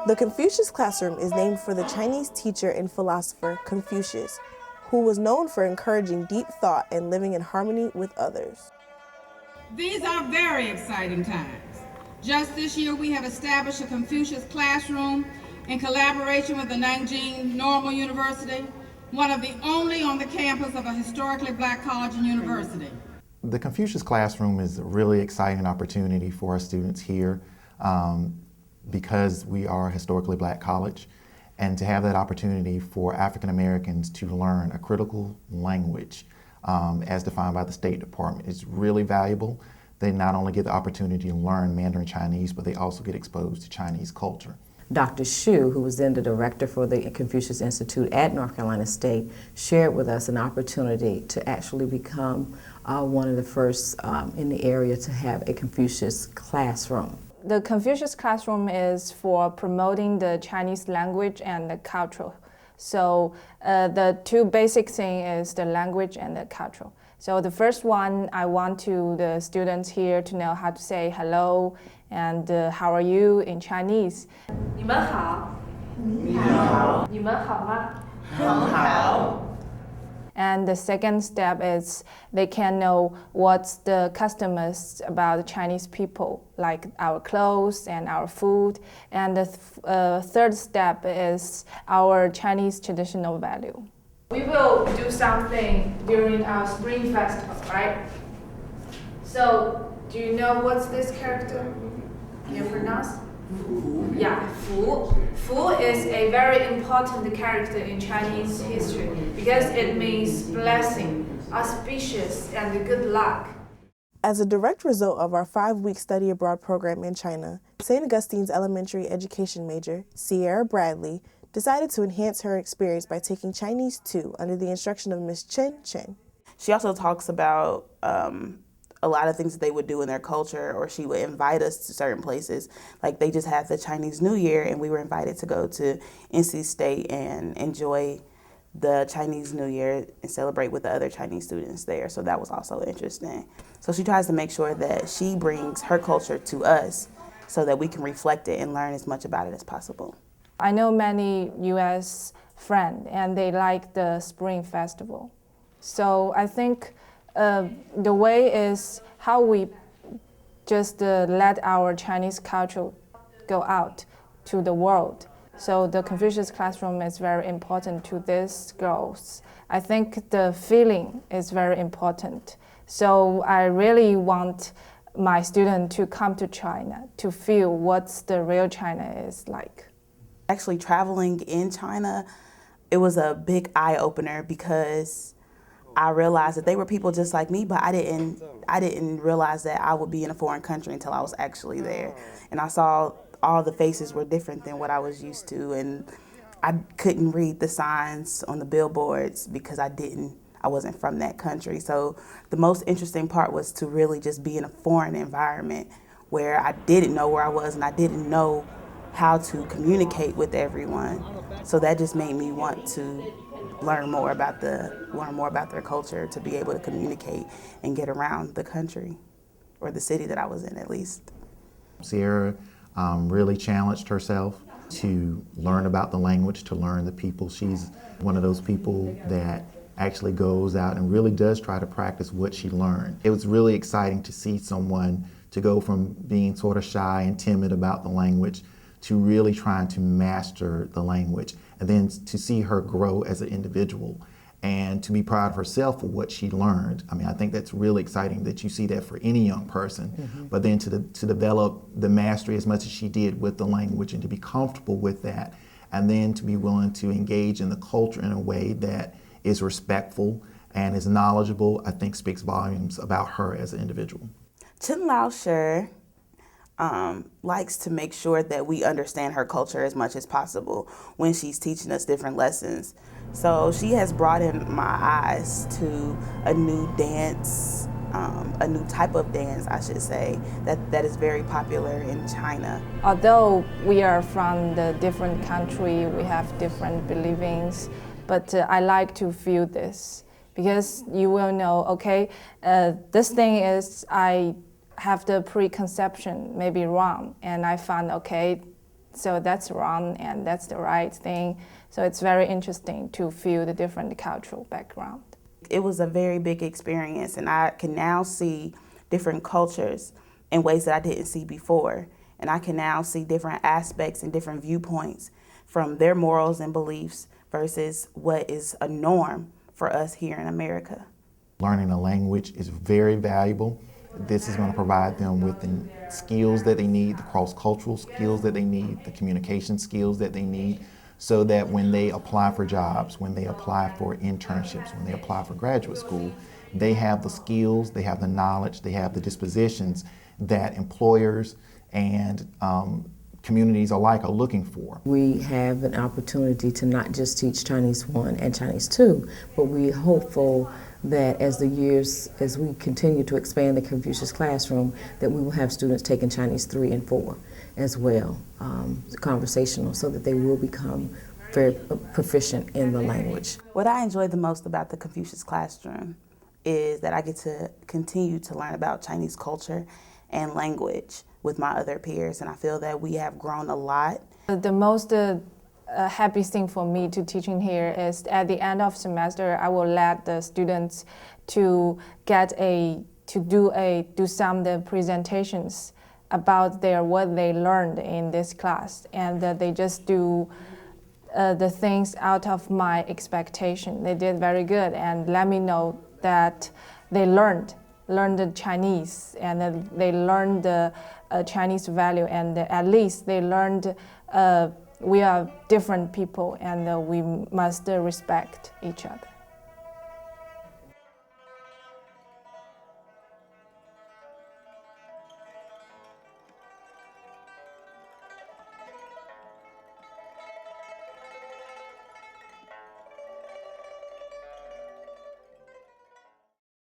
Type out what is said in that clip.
The Confucius Classroom is named for the Chinese teacher and philosopher Confucius, who was known for encouraging deep thought and living in harmony with others. These are very exciting times. Just this year, we have established a Confucius Classroom in collaboration with the Nanjing Normal University, one of the only on the campus of a historically black college and university. The Confucius Classroom is a really exciting opportunity for our students here because we are a historically black college, and to have that opportunity for African Americans to learn a critical language as defined by the State Department is really valuable. They not only get the opportunity to learn Mandarin Chinese, but they also get exposed to Chinese culture. Dr. Xu, who was then the director for the Confucius Institute at North Carolina State, shared with us an opportunity to actually become one of the first in the area to have a Confucius Classroom. The Confucius Classroom is for promoting the Chinese language and the culture. So the two basic things is the language and the culture. So the first one, I want the students here to know how to say hello and how are you in Chinese. 你们好。你好。你们好吗？很好。 And the second step is they can know what's the customs about the Chinese people, like our clothes and our food. And the third step is our Chinese traditional value. We will do something during our Spring Festival, right? So, do you know what's this character? Can you pronounce? Yeah, Fu. Fu is a very important character in Chinese history because it means blessing, auspicious, and good luck. As a direct result of our 5-week study abroad program in China, St. Augustine's elementary education major, Sierra Bradley, decided to enhance her experience by taking Chinese 2 under the instruction of Miss Chen Chen. She also talks about a lot of things that they would do in their culture, or she would invite us to certain places. Like they just had the Chinese New Year and we were invited to go to NC State and enjoy the Chinese New Year and celebrate with the other Chinese students there. So that was also interesting. So she tries to make sure that she brings her culture to us so that we can reflect it and learn as much about it as possible. I know many US friends and they like the Spring Festival. So I think the way is how we just let our Chinese culture go out to the world. So the Confucius Classroom is very important to these girls. I think the feeling is very important. So I really want my student to come to China to feel what the real China is like. Actually traveling in China, it was a big eye-opener because I realized that they were people just like me, but I didn't realize that I would be in a foreign country until I was actually there. And I saw all the faces were different than what I was used to, and I couldn't read the signs on the billboards because I wasn't from that country. So the most interesting part was to really just be in a foreign environment where I didn't know where I was and I didn't know how to communicate with everyone. So that just made me want to learn more about their culture, to be able to communicate and get around the country, or the city that I was in at least. Sierra really challenged herself to learn about the language, to learn the people. She's one of those people that actually goes out and really does try to practice what she learned. It was really exciting to see someone to go from being sort of shy and timid about the language to really trying to master the language, and then to see her grow as an individual and to be proud of herself for what she learned. I mean, I think that's really exciting that you see that for any young person, but then to develop the mastery as much as she did with the language and to be comfortable with that, and then to be willing to engage in the culture in a way that is respectful and is knowledgeable, I think speaks volumes about her as an individual. Chen Lao Shi likes to make sure that we understand her culture as much as possible when she's teaching us different lessons. So she has broadened my eyes to a new dance, a new type of dance, I should say, that is very popular in China. Although we are from the different country, we have different beliefs, but I like to feel this because you will know, okay, this thing is I have the preconception maybe wrong, and I found, okay, so that's wrong and that's the right thing. So it's very interesting to feel the different cultural background. It was a very big experience, and I can now see different cultures in ways that I didn't see before. And I can now see different aspects and different viewpoints from their morals and beliefs versus what is a norm for us here in America. Learning a language is very valuable. This is going to provide them with the skills that they need, the cross-cultural skills that they need, the communication skills that they need, so that when they apply for jobs, when they apply for internships, when they apply for graduate school, they have the skills, they have the knowledge, they have the dispositions that employers and communities alike are looking for. We have an opportunity to not just teach Chinese 1 and Chinese 2, but we're hopeful that as we continue to expand the Confucius Classroom, that we will have students taking Chinese 3 and 4 as well, conversational, so that they will become very proficient in the language. What I enjoy the most about the Confucius Classroom is that I get to continue to learn about Chinese culture and language with my other peers, and I feel that we have grown a lot. The most happiest thing for me to teaching here is at the end of semester, I will let the students to do some of the presentations about what they learned in this class, and that they just do the things out of my expectation. They did very good and let me know that they learned the Chinese, and that they learned the Chinese value, and at least they learned we are different people and we must respect each other.